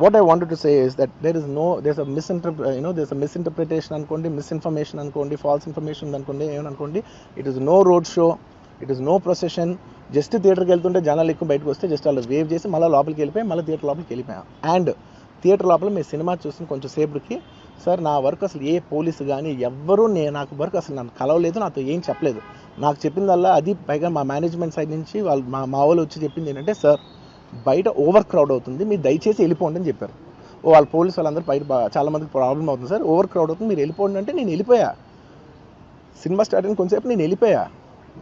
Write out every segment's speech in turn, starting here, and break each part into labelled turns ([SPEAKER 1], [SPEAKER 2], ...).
[SPEAKER 1] what I wanted to say is that there's a misinterpretation అనుకోండి, misinformation అనుకోండి, false information అనుకోండి, ఏమనుకోండి. It is no road show, it is no procession. Just థియేటర్కి వెళ్తుంటే జనాలు ఎక్కువ బయటకు వస్తే జస్ట్ వాళ్ళు వేవ్ చేసి మళ్ళీ లోపలికి వెళ్ళిపోయి మళ్ళీ థియేటర్ లోపలికి వెళ్ళిపోయాం. అండ్ థియేటర్ లోపల మీ సినిమా చూసిన కొంచెం సేపటికి సార్ నా వర్క్ అసలు ఏ పోలీసు కానీ ఎవ్వరూ నాకు వర్క్ అసలు నన్ను కలవలేదు, నాతో ఏం చెప్పలేదు. నాకు చెప్పిందల్లా అది పైగా మా మేనేజ్మెంట్ సైడ్ నుంచి వాళ్ళు మా వాళ్ళు వచ్చి చెప్పింది ఏంటంటే, సార్ బయట ఓవర్ క్రౌడ్ అవుతుంది, మీరు దయచేసి వెళ్ళిపోండి అని చెప్పారు. వాళ్ళ పోలీసు వాళ్ళందరూ బయట చాలా మందికి ప్రాబ్లం అవుతుంది సార్, ఓవర్ క్రౌడ్ అవుతుంది, మీరు వెళ్ళిపోండి అంటే నేను వెళ్ళిపోయా. సినిమా స్టార్ట్ అయిన కొంచెంసేపు నేను వెళ్ళిపోయా.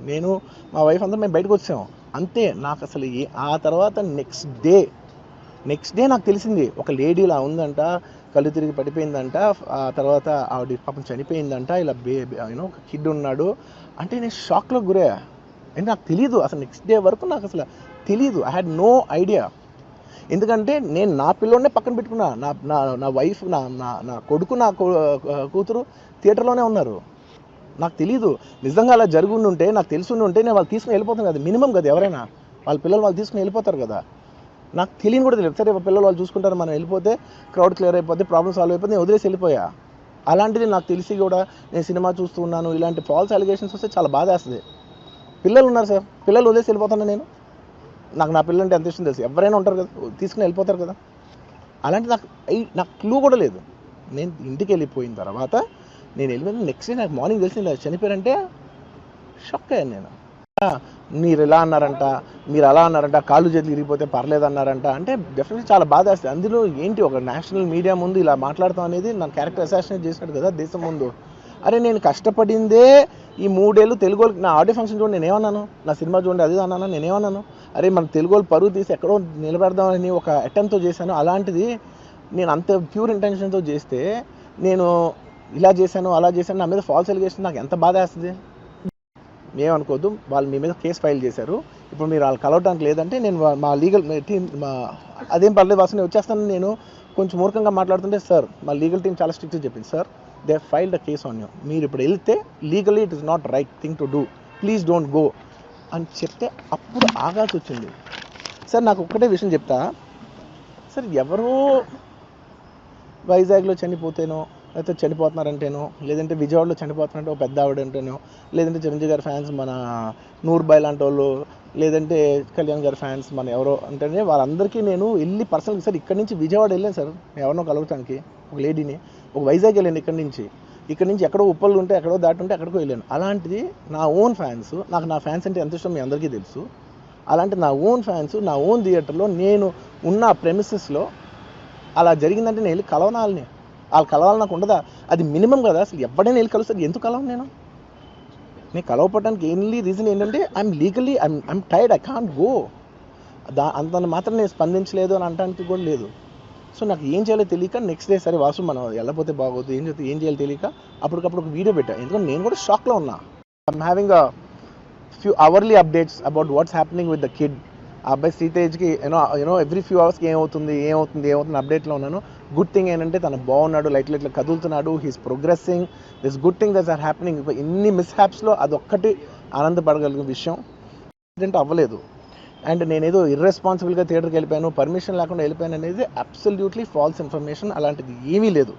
[SPEAKER 1] నేను మా వైఫ్ అందరూ మేము బయటకు వచ్చాము అంతే. నాకు అసలు ఆ తర్వాత నెక్స్ట్ డే నాకు తెలిసింది ఒక లేడీ ఇలా ఉందంట, కళ్ళు తిరిగి పడిపోయిందంట, ఆ తర్వాత ఆవిడ పాపం చనిపోయిందంట, ఇలా ఒక కిడ్ ఉన్నాడు అంటే నేను షాక్లో గురయ్యా. అంటే నాకు తెలీదు అసలు, నెక్స్ట్ డే వరకు నాకు అసలు తెలీదు. I had no idea. ఎందుకంటే నేను నా పిల్లోనే పక్కన పెట్టుకున్నా, నా వైఫ్, నా కొడుకు, నా కూతురు థియేటర్లోనే ఉన్నారు. నాకు తెలీదు. నిజంగా అలా జరుగుండి ఉంటే, నాకు తెలుసుండి ఉంటే నేను వాళ్ళు తీసుకుని వెళ్ళిపోతాను కదా, మినిమం కదా, ఎవరైనా వాళ్ళ పిల్లలు వాళ్ళు తీసుకుని వెళ్ళిపోతారు కదా. నాకు తెలియని కూడా తెలియదు. సరే పిల్లలు వాళ్ళు చూసుకుంటారు, మనం వెళ్ళిపోతే క్రౌడ్ క్లియర్ అయిపోతే, ప్రాబ్లమ్ సాల్వ్ అయిపోతే నేను వదిలేసి వెళ్ళిపోయా. అలాంటిది నాకు తెలిసి కూడా నేను సినిమా చూస్తూ ఉన్నాను, ఇలాంటి ఫాల్స్ అలిగేషన్స్ వస్తే చాలా బాధ వేస్తుంది. పిల్లలు ఉన్నారు సార్, పిల్లలు వదిలేసి వెళ్ళిపోతాను నేను. నాకు నా పిల్లలు అంటే ఎంత ఇష్టం తెలుసు, ఎవరైనా ఉంటారు కదా, తీసుకుని వెళ్ళిపోతారు కదా. అలాంటి నాకు క్లూ కూడా లేదు. నేను ఇంటికి వెళ్ళిపోయిన తర్వాత నేను వెళ్ళిపోయిన నెక్స్ట్ డే నాకు మార్నింగ్ తెలిసింది చనిపోయారంటే షాక్ అయ్యాను నేను. మీరు ఇలా అన్నారంట, మీరు అలా అన్నారంట, కాళ్ళు చేతులు ఇరిగిపోతే పర్లేదు అన్నారంట అంటే డెఫినెట్లీ చాలా బాధ వేస్తుంది. అందులో ఏంటి, ఒక నేషనల్ మీడియా ముందు ఇలా మాట్లాడతాం అనేది నా క్యారెక్టర్ అసాసినేట్ చేసినట్టు కదా దేశం ముందు. అరే నేను కష్టపడిందే ఈ 3 ఏళ్ళు తెలుగు వాళ్ళకి. నా ఆడియో ఫంక్షన్ చూడండి నేనేమన్నాను, నా సినిమా చూడండి అది అన్నాను, నేనేమన్నాను, అరే మన తెలుగు వాళ్ళు పరువు తీసి ఎక్కడో నిలబెడదామని ఒక అటెంప్ట్తో చేశాను. అలాంటిది నేను అంత ప్యూర్ ఇంటెన్షన్తో చేస్తే నేను ఇలా చేశాను అలా చేశాను, నా మీద ఫాల్స్ ఎలిగేషన్, నాకు ఎంత బాధ వేస్తుంది. ఏమనుకోవద్దు, వాళ్ళు మీ మీద కేసు ఫైల్ చేశారు. ఇప్పుడు మీరు వాళ్ళు కలవడానికి లేదంటే నేను మా లీగల్ టీం అదేం పర్లేదు వాసు నేను వచ్చేస్తాను. నేను కొంచెం మూర్ఖంగా మాట్లాడుతుంటే సార్ మా లీగల్ టీం చాలా స్ట్రిక్ట్గా చెప్పింది, sir they filed a case on you, మీరు ఇప్పుడు వెళ్తే legally it is not right thing to do, please don't go అని చెప్తే అప్పుడు ఆగాల్సి వచ్చింది. సార్ నాకు ఒక్కటే విషయం చెప్తా సార్, ఎవరో వైజాగ్లో చనిపోతేనో, లేకపోతే చనిపోతున్నారంటేనో, లేదంటే విజయవాడలో చనిపోతున్నారంటే ఒక పెద్ద ఆవిడ అంటేనో, లేదంటే చిరంజీవి గారి ఫ్యాన్స్ మన నూర్బాయ్ లాంటి వాళ్ళు, లేదంటే కళ్యాణ్ గారి ఫ్యాన్స్ మన ఎవరో అంటేనే వాళ్ళందరికీ నేను వెళ్ళి పర్సనల్గా సార్ ఇక్కడి నుంచి విజయవాడ వెళ్ళాను సార్ ఎవరినో కలవటానికి, ఒక లేడీని, ఒక వైజాగ్ వెళ్ళాను ఇక్కడి నుంచి ఎక్కడో ఉప్పలు ఉంటే ఎక్కడో దాటుంటే ఎక్కడికో వెళ్ళాను. అలాంటిది నా ఓన్ ఫ్యాన్స్, నాకు నా ఫ్యాన్స్ అంటే ఎంత ఇష్టం మీ అందరికీ తెలుసు. అలాంటి నా ఓన్ ఫ్యాన్స్ నా ఓన్ థియేటర్లో నేను ఉన్న ప్రెమిసెస్లో అలా జరిగిందంటే నేను వెళ్ళి కలవనాలని, వాళ్ళు కలవాలి నాకు ఉండదా? అది మినిమం కదా. అసలు ఎవడైనా వెళ్ళి కలుస్తారు, ఎందుకు కలవను నేను కలవపడడానికి ఓన్లీ రీజన్ ఏంటంటే I'm tired, I can't go. అంత మాత్రం నేను స్పందించలేదు అని అనడానికి కూడా లేదు. సో నాకు ఏం చేయాలో తెలియక నెక్స్ట్ డే సరే వాసు మనం వెళ్ళకపోతే బాగోదు, ఏం చేయాలో తెలియక అప్పటికప్పుడు ఒక వీడియో పెట్టా. ఎందుకంటే నేను కూడా షాక్లో ఉన్నా. I'm having a few hourly updates about what's happening with the kid. ఆ అబ్బాయి శ్రీతేజ్కి యూనో ఎవ్రీ ఫ్యూ అవర్స్కి ఏమవుతుంది అప్డేట్లో ఉన్నాను. గుడ్ థింగ్ ఏంటంటే తను బాగున్నాడు, లైట్లైట్లా కదులుతున్నాడు, he's progressing, this good thing that's are happening. ఇన్ని మిస్హ్యాప్స్లో అదొక్కటి ఆనందపడగలిగిన విషయం ఏంటంటే అవ్వలేదు. అండ్ నేనేదో ఇర్రెస్పాన్సిబుల్గా థియేటర్కి వెళ్ళిపోయాను, పర్మిషన్ లేకుండా వెళ్ళిపోయాను అనేది అబ్సల్యూట్లీ ఫాల్స్ ఇన్ఫర్మేషన్. అలాంటిది ఏమీ లేదు.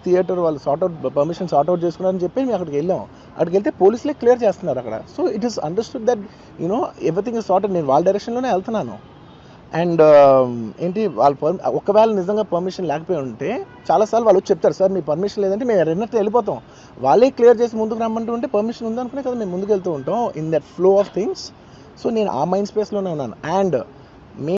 [SPEAKER 1] థియేటర్ వాళ్ళు పర్మిషన్ సార్ట్అవుట్ చేసుకున్నారని చెప్పి మేము అక్కడికి వెళ్ళాం. అక్కడికి వెళ్తే పోలీసులే క్లియర్ చేస్తున్నారు అక్కడ. So it is understood that everything is sorted. నేను వాళ్ళ డైరెక్షన్లోనే వెళ్తున్నాను. అండ్ ఏంటి వాళ్ళు ఒకవేళ నిజంగా పర్మిషన్ లేకపోయి ఉంటే చాలాసార్లు వాళ్ళు చెప్తారు, సార్ మీ పర్మిషన్ లేదంటే మేము రెండింటితో వెళ్ళిపోతాం, వాళ్ళే క్లియర్ చేసి ముందుకు రమ్మంటూ ఉంటే పర్మిషన్ ఉందనుకునే కదా మేము ముందుకు వెళ్తూ ఉంటాం in that flow of things. So నేను ఆ మైండ్ స్పేస్లోనే ఉన్నాను. అండ్